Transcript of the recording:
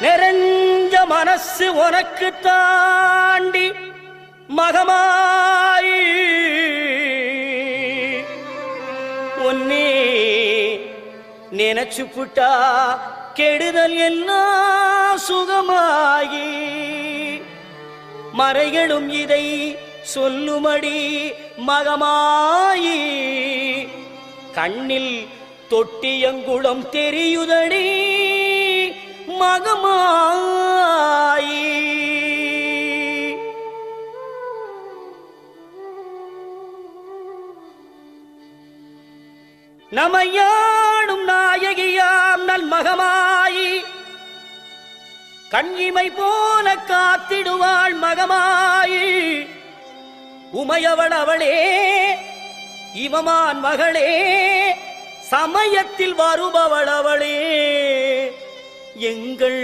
நிறைஞ்ச மனசு உனக்கு தாண்டி மகமாயி ஒன்னே நினைச்சு புட்டா கெடுதல் எல்லாம் சுகமாகி மறைகளும் இதை சொல்லுமடி மகமாயி கண்ணில் தொட்டியங்குளம் தெரியுதடி மகமாயி நமையாடும் நாயகியாம் நல் மகமாயி கண்ணிமை போல காத்திடுவாள் மகமாயி உமையவள் அவளே இவமான் மகளே சமயத்தில் வருபவள் அவளே எங்கள்